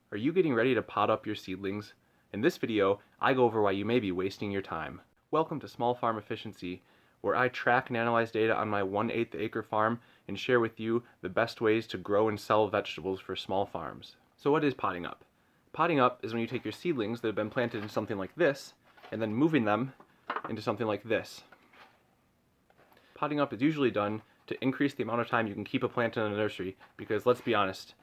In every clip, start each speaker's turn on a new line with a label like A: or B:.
A: Are you getting ready to pot up your seedlings? In this video, I go over why you may be wasting your time. Welcome to Small Farm Efficiency, where I track and analyze data on my 1/8 acre farm and share with you the best ways to grow and sell vegetables for small farms. So what is potting up? Potting up is when you take your seedlings that have been planted in something like this and then moving them into something like this. Potting up is usually done to increase the amount of time you can keep a plant in a nursery because, let's be honest,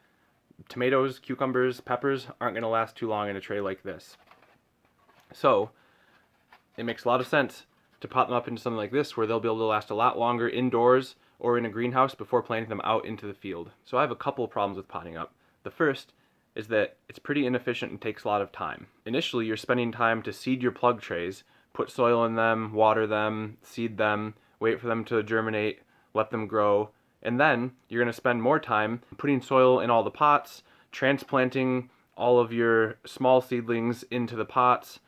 A: tomatoes, cucumbers, peppers aren't going to last too long in a tray like this. So it makes a lot of sense to pot them up into something like this where they'll be able to last a lot longer indoors or in a greenhouse before planting them out into the field. So I have a couple of problems with potting up. The first is that it's pretty inefficient and takes a lot of time. Initially, you're spending time to seed your plug trays, put soil in them, water them, seed them, wait for them to germinate, let them grow, and then you're going to spend more time putting soil in all the pots, transplanting all of your small seedlings into the pots,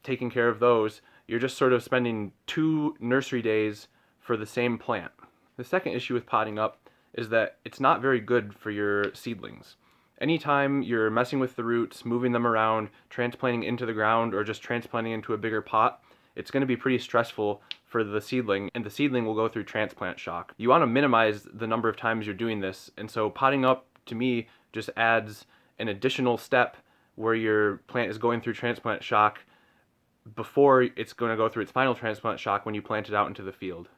A: taking care of those. You're just sort of spending 2 nursery days for the same plant. The second issue with potting up is that it's not very good for your seedlings. Anytime you're messing with the roots, moving them around, transplanting into the ground, or just transplanting into a bigger pot, it's going to be pretty stressful for the seedling, and the seedling will go through transplant shock. You want to minimize the number of times you're doing this, and so potting up, to me, just adds an additional step where your plant is going through transplant shock before it's going to go through its final transplant shock when you plant it out into the field.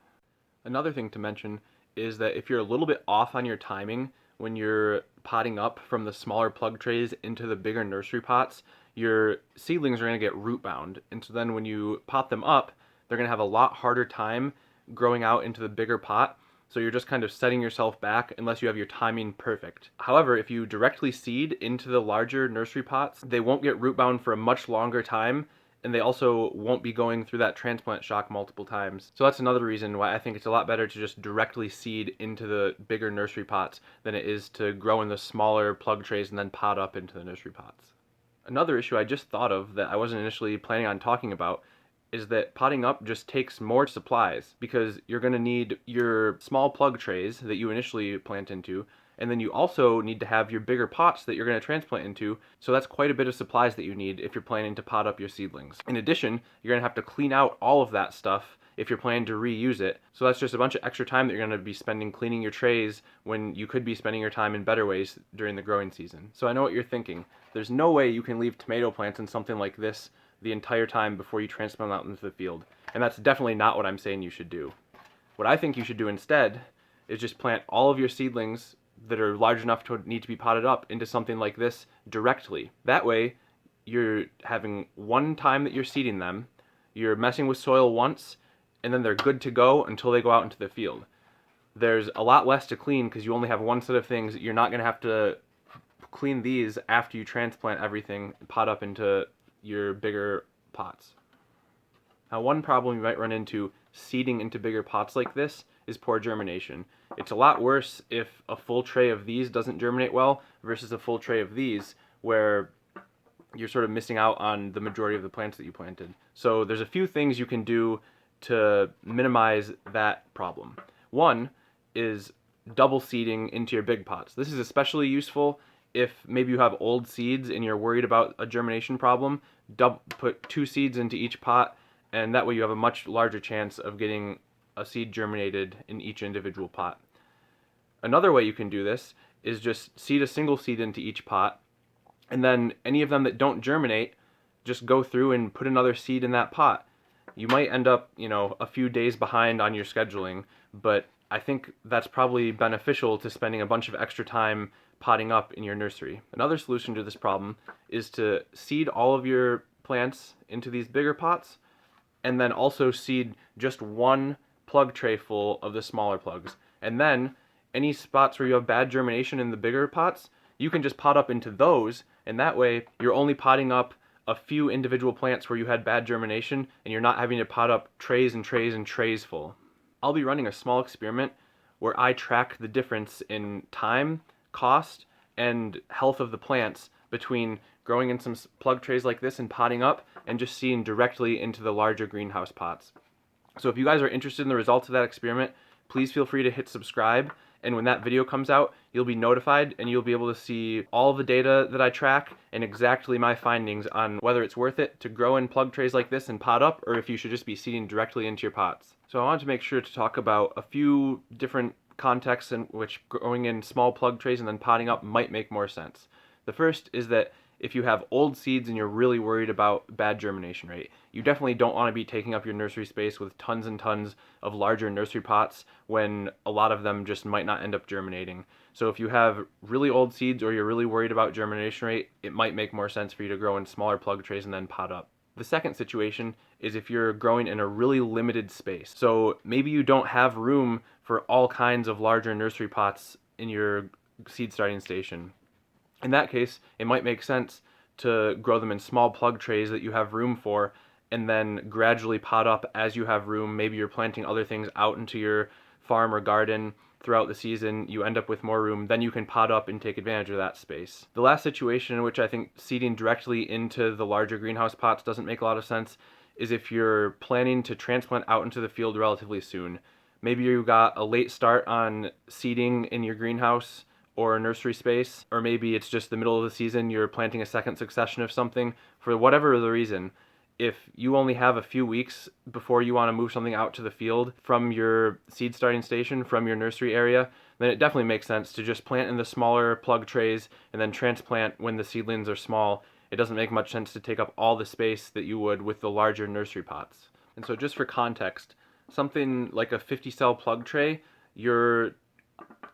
A: Another thing to mention is that if you're a little bit off on your timing when you're potting up from the smaller plug trays into the bigger nursery pots, your seedlings are going to get root bound, and so then when you pot them up, they're going to have a lot harder time growing out into the bigger pot, so you're just kind of setting yourself back unless you have your timing perfect. However, if you directly seed into the larger nursery pots, they won't get root bound for a much longer time, and they also won't be going through that transplant shock multiple times. So that's another reason why I think it's a lot better to just directly seed into the bigger nursery pots than it is to grow in the smaller plug trays and then pot up into the nursery pots. Another issue I just thought of that I wasn't initially planning on talking about is that potting up just takes more supplies because you're going to need your small plug trays that you initially plant into, and then you also need to have your bigger pots that you're going to transplant into, so that's quite a bit of supplies that you need if you're planning to pot up your seedlings. In addition, you're going to have to clean out all of that stuff if you're planning to reuse it, so that's just a bunch of extra time that you're going to be spending cleaning your trays when you could be spending your time in better ways during the growing season. So I know what you're thinking. There's no way you can leave tomato plants in something like this the entire time before you transplant them out into the field, and that's definitely not what I'm saying you should do. What I think you should do instead is just plant all of your seedlings that are large enough to need to be potted up into something like this directly. That way, you're having one time that you're seeding them, you're messing with soil once, and then they're good to go until they go out into the field. There's a lot less to clean because you only have one set of things. You're not going to have to clean these after you transplant everything and pot up into your bigger pots. Now, one problem you might run into seeding into bigger pots like this is poor germination. It's a lot worse if a full tray of these doesn't germinate well versus a full tray of these where you're sort of missing out on the majority of the plants that you planted. So there's a few things you can do to minimize that problem. One is double seeding into your big pots. This is especially useful if maybe you have old seeds and you're worried about a germination problem. Put 2 seeds into each pot, and that way you have a much larger chance of getting a seed germinated in each individual pot. Another way you can do this is just seed a single seed into each pot, and then any of them that don't germinate, just go through and put another seed in that pot. You might end up, a few days behind on your scheduling, but I think that's probably beneficial to spending a bunch of extra time potting up in your nursery. Another solution to this problem is to seed all of your plants into these bigger pots, and then also seed just one plug tray full of the smaller plugs. And then any spots where you have bad germination in the bigger pots, you can just pot up into those, and that way you're only potting up a few individual plants where you had bad germination, and you're not having to pot up trays and trays and trays full. I'll be running a small experiment where I track the difference in time, cost, and health of the plants between growing in some plug trays like this and potting up and just seeding directly into the larger greenhouse pots. So if you guys are interested in the results of that experiment, please feel free to hit subscribe And when that video comes out, you'll be notified and you'll be able to see all the data that I track and exactly my findings on whether it's worth it to grow in plug trays like this and pot up, or if you should just be seeding directly into your pots. So I wanted to make sure to talk about a few different contexts in which growing in small plug trays and then potting up might make more sense. The first is that if you have old seeds and you're really worried about bad germination rate, you definitely don't want to be taking up your nursery space with tons and tons of larger nursery pots when a lot of them just might not end up germinating. So if you have really old seeds or you're really worried about germination rate, it might make more sense for you to grow in smaller plug trays and then pot up. The second situation is if you're growing in a really limited space. So maybe you don't have room for all kinds of larger nursery pots in your seed starting station. In that case, it might make sense to grow them in small plug trays that you have room for, and then gradually pot up as you have room. Maybe you're planting other things out into your farm or garden throughout the season, you end up with more room, then you can pot up and take advantage of that space. The last situation in which I think seeding directly into the larger greenhouse pots doesn't make a lot of sense is if you're planning to transplant out into the field relatively soon. Maybe you got a late start on seeding in your greenhouse or nursery space, or maybe it's just the middle of the season, you're planting a second succession of something. For whatever the reason, if you only have a few weeks before you want to move something out to the field from your seed starting station, from your nursery area, then it definitely makes sense to just plant in the smaller plug trays and then transplant when the seedlings are small. It doesn't make much sense to take up all the space that you would with the larger nursery pots. And so just for context, something like a 50-cell plug tray, your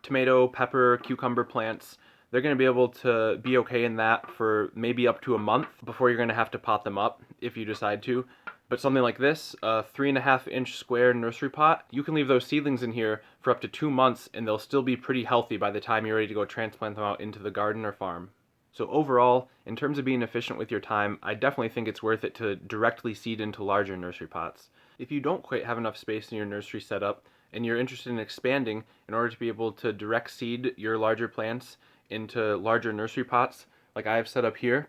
A: tomato, pepper, cucumber plants, they're going to be able to be okay in that for maybe up to a month before you're going to have to pot them up if you decide to. But something like this, a 3.5-inch square nursery pot, you can leave those seedlings in here for up to 2 months and they'll still be pretty healthy by the time you're ready to go transplant them out into the garden or farm. So overall, in terms of being efficient with your time, I definitely think it's worth it to directly seed into larger nursery pots. If you don't quite have enough space in your nursery setup and you're interested in expanding in order to be able to direct seed your larger plants into larger nursery pots like I have set up here,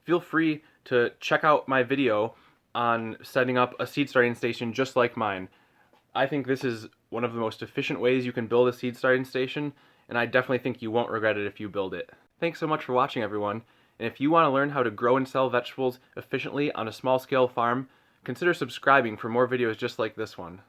A: feel free to check out my video on setting up a seed starting station just like mine. I think this is one of the most efficient ways you can build a seed starting station, and I definitely think you won't regret it if you build it. Thanks so much for watching, everyone, and if you want to learn how to grow and sell vegetables efficiently on a small scale farm, consider subscribing for more videos just like this one.